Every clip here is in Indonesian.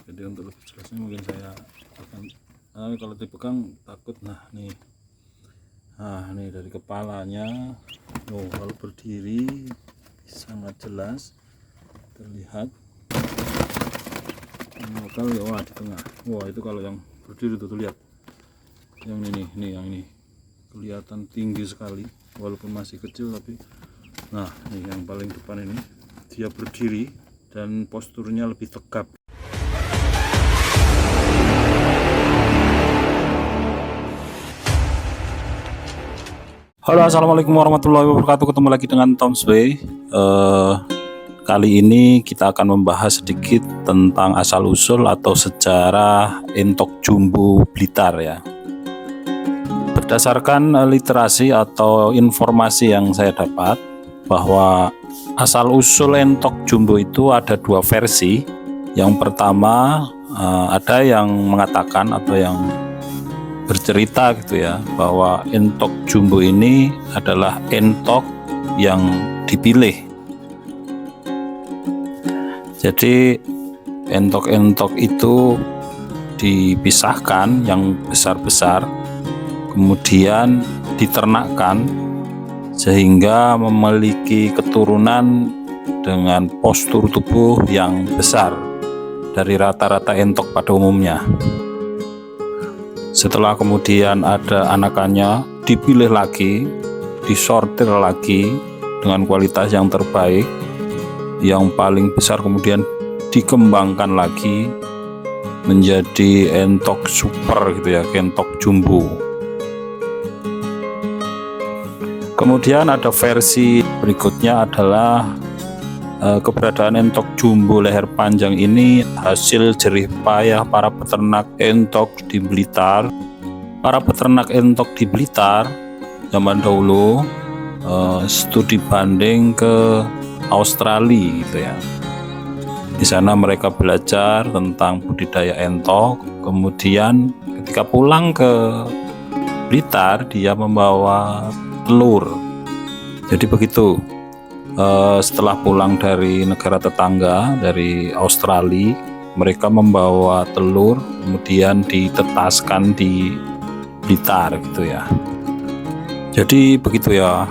Jadi untuk lebih jelasnya mungkin saya akan kalau dipegang takut. Nah nih dari kepalanya, kalau berdiri sangat jelas terlihat. Kalau ya di tengah, itu kalau yang berdiri tuh lihat, yang ini yang ini kelihatan tinggi sekali walaupun masih kecil, tapi nah ini yang paling depan ini dia berdiri dan posturnya lebih tegap. Halo, assalamualaikum warahmatullahi wabarakatuh. Ketemu lagi dengan Tom Sway. Kali ini kita akan membahas sedikit tentang asal usul atau sejarah entok jumbo Blitar ya. Berdasarkan literasi atau informasi yang saya dapat, bahwa asal usul entok jumbo itu ada dua versi. Yang pertama, ada yang mengatakan atau yang bercerita gitu ya, bahwa entok jumbo ini adalah entok yang dipilih. Jadi entok-entok itu dipisahkan yang besar-besar, kemudian diternakkan sehingga memiliki keturunan dengan postur tubuh yang besar dari rata-rata entok pada umumnya. Setelah kemudian ada anakannya, dipilih lagi, disortir lagi dengan kualitas yang terbaik, yang paling besar, kemudian dikembangkan lagi menjadi entok super gitu ya, entok jumbo. Kemudian ada versi berikutnya adalah keberadaan entok jumbo leher panjang ini hasil jerih payah para peternak entok di Blitar. Para peternak entok di Blitar zaman dahulu studi banding ke Australia gitu ya. Di sana mereka belajar tentang budidaya entok. Kemudian ketika pulang ke Blitar, dia membawa telur. Jadi begitu. Setelah pulang dari negara tetangga, dari Australia, mereka membawa telur, kemudian ditetaskan di Blitar gitu ya. Jadi begitu ya,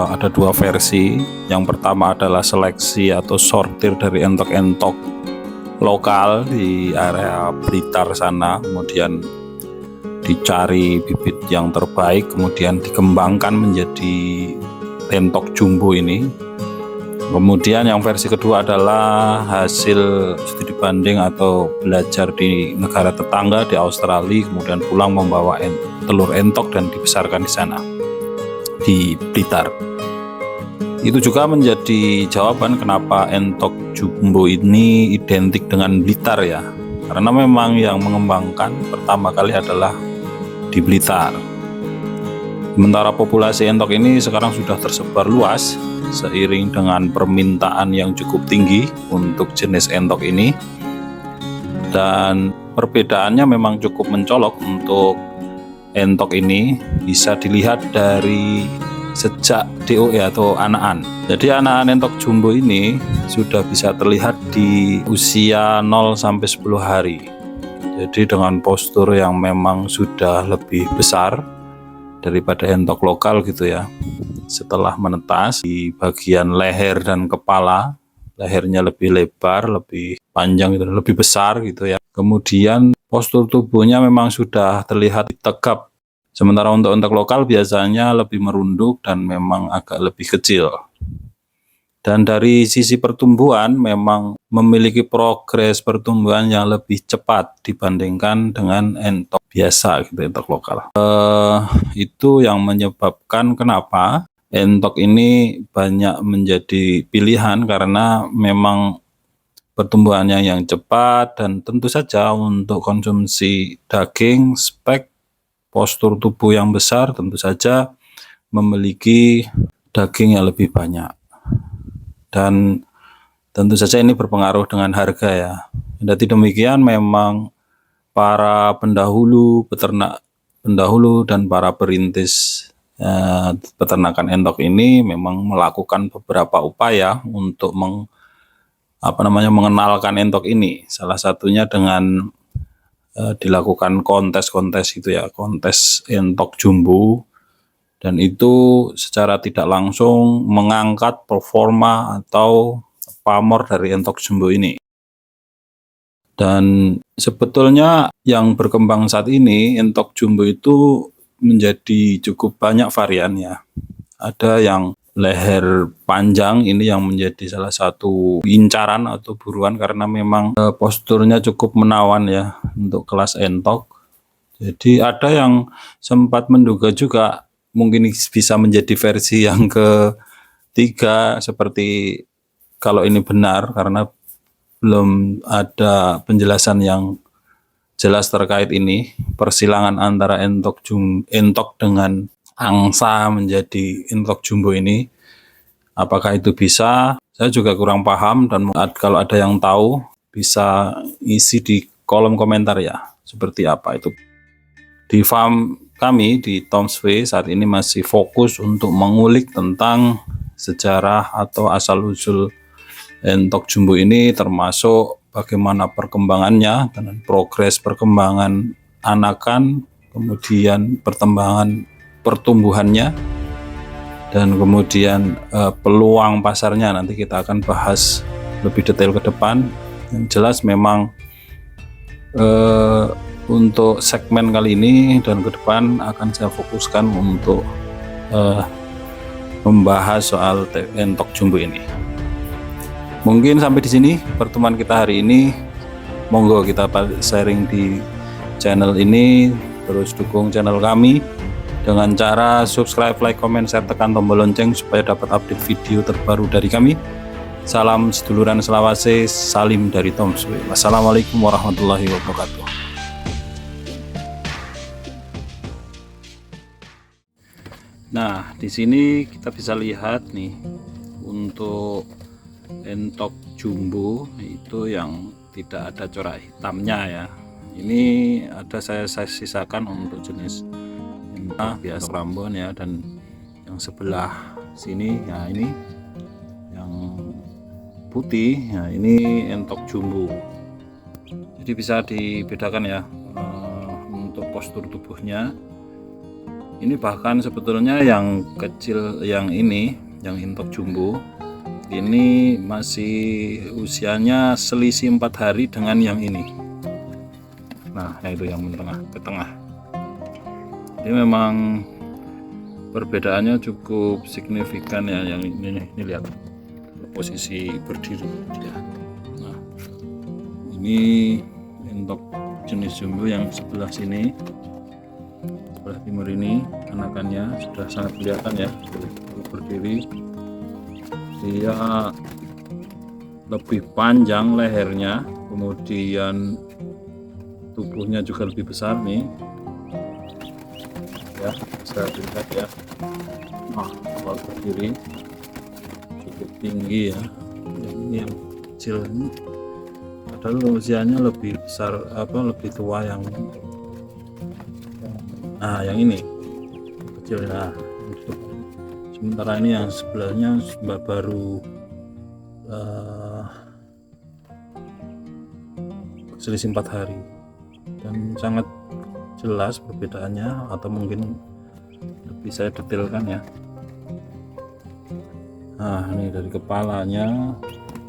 ada dua versi. Yang pertama adalah seleksi atau sortir dari entok-entok lokal di area Blitar sana, kemudian dicari bibit yang terbaik, kemudian dikembangkan menjadi entok jumbo ini. Kemudian yang versi kedua adalah hasil studi banding atau belajar di negara tetangga di Australia, kemudian pulang membawa telur entok dan dibesarkan di sana di Blitar. Itu juga menjadi jawaban kenapa entok jumbo ini identik dengan Blitar ya, karena memang yang mengembangkan pertama kali adalah di Blitar. Sementara populasi entok ini sekarang sudah tersebar luas seiring dengan permintaan yang cukup tinggi untuk jenis entok ini, dan perbedaannya memang cukup mencolok. Untuk entok ini bisa dilihat dari sejak DOE atau anakan. Jadi anakan entok jumbo ini sudah bisa terlihat di usia 0 sampai 10 hari. Jadi dengan postur yang memang sudah lebih besar daripada entok lokal gitu ya. Setelah menetas di bagian leher dan kepala, lehernya lebih lebar, lebih panjang gitu, lebih besar gitu ya. Kemudian postur tubuhnya memang sudah terlihat tegap. Sementara untuk entok lokal biasanya lebih merunduk dan memang agak lebih kecil. Dan dari sisi pertumbuhan memang memiliki progres pertumbuhan yang lebih cepat dibandingkan dengan entok biasa gitu, entok lokal. Itu yang menyebabkan kenapa entok ini banyak menjadi pilihan, karena memang pertumbuhannya yang cepat dan tentu saja untuk konsumsi daging, spek, postur tubuh yang besar, tentu saja memiliki daging yang lebih banyak. Dan tentu saja ini berpengaruh dengan harga ya. Kendati demikian memang para pendahulu, peternak pendahulu dan para perintis peternakan entok ini memang melakukan beberapa upaya untuk mengenalkan entok ini. Salah satunya dengan dilakukan kontes-kontes itu ya, kontes entok jumbo, dan itu secara tidak langsung mengangkat performa atau pamor dari entok jumbo ini. Dan sebetulnya yang berkembang saat ini entok jumbo itu menjadi cukup banyak varian ya. Ada yang leher panjang, ini yang menjadi salah satu incaran atau buruan karena memang posturnya cukup menawan ya untuk kelas entok. Jadi ada yang sempat menduga juga mungkin bisa menjadi versi yang ketiga, seperti kalau ini benar, karena belum ada penjelasan yang jelas terkait ini, persilangan antara entok dengan angsa menjadi entok jumbo ini. Apakah itu bisa? Saya juga kurang paham, dan kalau ada yang tahu bisa isi di kolom komentar ya, seperti apa itu. Di farm kami di Tom's Way saat ini masih fokus untuk mengulik tentang sejarah atau asal-usul entok jumbo ini, termasuk bagaimana perkembangannya dan progres perkembangan anakan, kemudian pertumbuhannya, dan kemudian peluang pasarnya. Nanti kita akan bahas lebih detail ke depan. Yang jelas memang untuk segmen kali ini dan ke depan akan saya fokuskan untuk membahas soal entok jumbo ini. Mungkin sampai di sini pertemuan kita hari ini. Monggo kita sharing di channel ini, terus dukung channel kami dengan cara subscribe, like, comment, share, tekan tombol lonceng supaya dapat update video terbaru dari kami. Salam seduluran selawase, salim dari Tom's Way. Wassalamualaikum warahmatullahi wabarakatuh. Nah, di sini kita bisa lihat nih untuk entok jumbo itu yang tidak ada corak hitamnya ya. Ini ada saya sisakan untuk jenis biasa Rambon ya, dan yang sebelah sini ya ini yang putih ya, ini entok jumbo. Jadi bisa dibedakan ya untuk postur tubuhnya. Ini bahkan sebetulnya yang kecil, yang ini, yang entok jumbo, ini masih usianya selisih 4 hari dengan yang ini. Nah, itu yang ke tengah. Ini memang perbedaannya cukup signifikan ya. Yang ini lihat posisi berdiri dia. Nah, ini entok jenis jumbo yang sebelah sini, sebelah timur ini, anakannya sudah sangat kelihatan ya berdiri. Dia lebih panjang lehernya, kemudian tubuhnya juga lebih besar nih ya, bisa dilihat ya. Nah, kalau berdiri cukup tinggi ya. Ini yang kecil ini padahal usianya lebih besar, lebih tua yang yang ini kecil ya. Sementara ini yang sebelahnya baru selisih 4 hari, dan sangat jelas perbedaannya, atau mungkin lebih saya detailkan ya. Nah, ini dari kepalanya,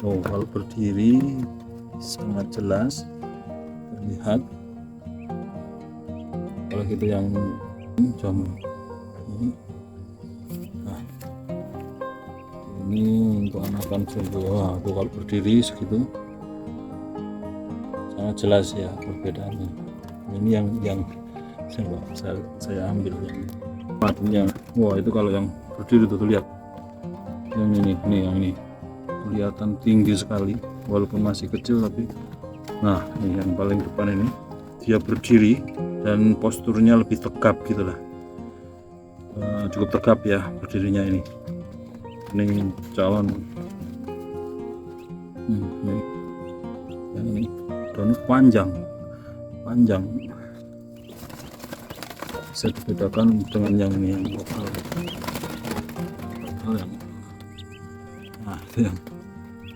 kalau berdiri sangat jelas terlihat. Kalau gitu yang jam ini. Nah, ini untuk anakan jumbo. Wah, kalau berdiri segitu sangat jelas ya perbedaannya. Ini yang saya ambil yang wah, itu kalau yang berdiri tuh lihat. Yang ini yang ini kelihatan tinggi sekali walaupun masih kecil, tapi nah, ini yang paling depan ini dia berdiri dan posturnya lebih tegap gitulah. Cukup tegap ya berdirinya ini calon. Ini yang ini dan panjang bisa dibedakan dengan yang ini, yang lokal yang itu yang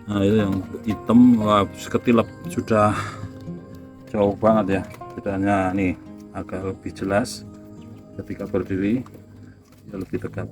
Nah itu yang hitam, wah, ketilap sudah jauh banget ya, bedanya nih agak lebih jelas ketika berdiri, ya lebih tegap.